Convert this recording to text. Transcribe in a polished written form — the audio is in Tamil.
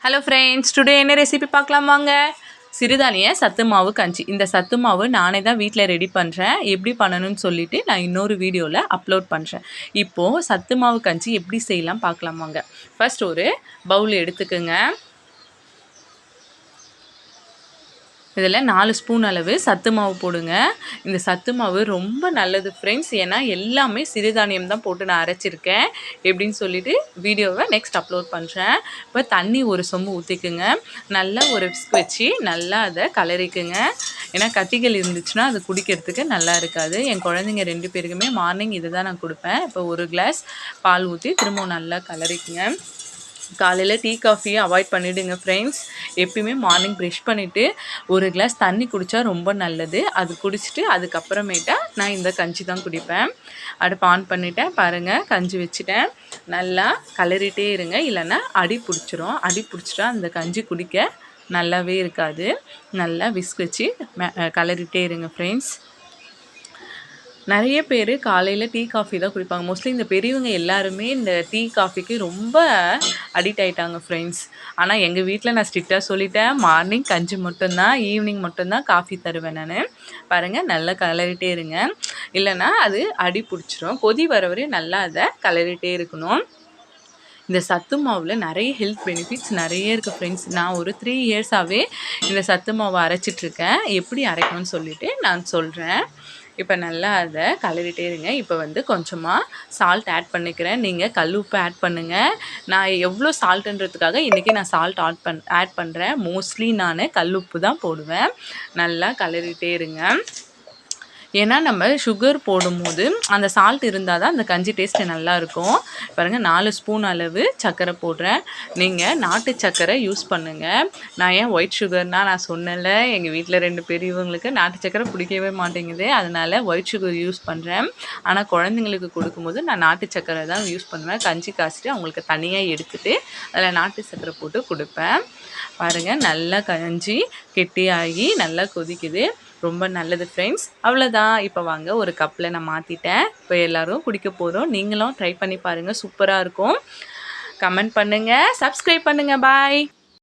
ஹலோ ஃப்ரெண்ட்ஸ், டுடே என்ன ரெசிபி பார்க்கலாம் வாங்க. சிறுதானிய சத்து மாவு கஞ்சி. இந்த சத்து மாவு நானே தான் வீட்டில் ரெடி பண்ணுறேன். எப்படி பண்ணணும்னு சொல்லிவிட்டு நான் இன்னொரு வீடியோவில் அப்லோட் பண்ணுறேன். இப்போது சத்து மாவு கஞ்சி எப்படி செய்யலாம் பார்க்கலாம் வாங்க. ஃபர்ஸ்ட் ஒரு பவுல் எடுத்துக்கோங்க. இதில் 4 ஸ்பூன் அளவு சத்து மாவு போடுங்க. இந்த சத்து மாவு ரொம்ப நல்லது ஃப்ரெண்ட்ஸ். ஏன்னா எல்லாமே சிறுதானியம் தான் போட்டு நான் அரைச்சிருக்கேன். எப்படின்னு சொல்லிவிட்டு வீடியோவை நெக்ஸ்ட் அப்லோட் பண்ணுறேன். இப்போ தண்ணி ஒரு சொம்பு ஊற்றிக்குங்க. நல்லா ஒரு விஸ்க் வச்சு நல்லா அதை கலரிக்குங்க. ஏன்னா கட்டிகள் இருந்துச்சுன்னா அது குடிக்கிறதுக்கு நல்லா இருக்காது. என் குழந்தைங்க 2 பேருக்குமே மார்னிங் இதை தான் நான் கொடுப்பேன். இப்போ ஒரு கிளாஸ் பால் ஊற்றி திரும்ப நல்லா கலரிக்குங்க. காலையில் டீ காஃபியை அவாய்ட் பண்ணிவிடுங்க ஃப்ரெண்ட்ஸ். எப்பயுமே மார்னிங் ப்ரஷ் பண்ணிவிட்டு ஒரு கிளாஸ் தண்ணி குடித்தா ரொம்ப நல்லது. அது குடிச்சிட்டு அதுக்கப்புறமேட்டா நான் இந்த கஞ்சி தான் குடிப்பேன். அடுப்பு ஆன் பண்ணிவிட்டேன் பாருங்கள், கஞ்சி வச்சுட்டேன். நல்லா கலரிட்டே இருங்க, இல்லைன்னா அடி பிடிச்சிரும். அடி பிடிச்சிட்டா அந்த கஞ்சி குடிக்க நல்லாவே இருக்காது. நல்லா விஸ்க் வச்சு கலரிட்டே இருங்க ஃப்ரெண்ட்ஸ். நிறைய பேர் காலையில் டீ காஃபி தான் குடிப்பாங்க. மோஸ்ட்லி இந்த பெரியவங்க எல்லாருமே இந்த டீ காஃபிக்கு ரொம்ப அடிக்ட் ஆகிட்டாங்க ஃப்ரெண்ட்ஸ். ஆனால் எங்கள் வீட்டில் நான் ஸ்ட்ரிக்டாக சொல்லிட்டேன், மார்னிங் கஞ்சி மட்டும்தான், ஈவினிங் மட்டும்தான் காஃபி தருவேன் நான். பாருங்கள் நல்லா கலரிட்டே இருங்க, இல்லைன்னா அது அடி பிடிச்சிரும். கொதி வர வரையும் நல்லா அதை கலரிட்டே இருக்கணும். இந்த சத்து மாவில் நிறைய ஹெல்த் பெனிஃபிட்ஸ் நிறைய இருக்குது ஃப்ரெண்ட்ஸ். நான் ஒரு 3 இயர்ஸாகவே இந்த சத்து மாவை அரைச்சிட்ருக்கேன். எப்படி அரைக்கணும்னு சொல்லிவிட்டு நான் சொல்கிறேன். இப்போ நல்லா அதை கலரிட்டே இருங்க. இப்போ கொஞ்சமாக சால்ட் ஆட் பண்ணிக்கிறேன். நீங்கள் கல் உப்பு ஆட் பண்ணுங்கள். நான் எவ்வளோ சால்ட்டுன்றதுக்காக இன்றைக்கி நான் சால்ட் ஆட் பண்ணுறேன். மோஸ்ட்லி நான் கல் உப்பு தான் போடுவேன். நல்லா கலரிட்டே இருங்க. ஏன்னா நம்ம சுகர் போடும்போது அந்த சால்ட் இருந்தால் தான் அந்த கஞ்சி டேஸ்ட்டு நல்லாயிருக்கும். பாருங்கள் 4 ஸ்பூன் அளவு சர்க்கரை போடுறேன். நீங்கள் நாட்டு சர்க்கரை யூஸ் பண்ணுங்கள். நான் ஏன் ஒயிட் சுகர்னால் நான் சொன்னேன்ல, எங்கள் வீட்டில் 2 பெரியவங்களுக்கு நாட்டு சர்க்கரை பிடிக்கவே மாட்டேங்குது. அதனால் ஒயிட் சுகர் யூஸ் பண்ணுறேன். ஆனால் குழந்தைங்களுக்கு கொடுக்கும்போது நான் நாட்டு சர்க்கரை தான் யூஸ் பண்ணுவேன். கஞ்சி காய்ச்சிட்டு அவங்களுக்கு தனியாக எடுத்துகிட்டு அதில் நாட்டு சர்க்கரை போட்டு கொடுப்பேன். பாருங்கள் நல்லா கஞ்சி கெட்டியாகி நல்லா கொதிக்குது. ரொம்ப நல்லது ஃப்ரெண்ட்ஸ். அவ்வளோதான். இப்போ வாங்க ஒரு கப்பில் நான் மாற்றிட்டேன். இப்போ எல்லோரும் குடிக்க போகிறோம். நீங்களும் ட்ரை பண்ணி பாருங்கள், சூப்பராக இருக்கும். கமெண்ட் பண்ணுங்கள், சப்ஸ்கிரைப் பண்ணுங்கள். பாய்.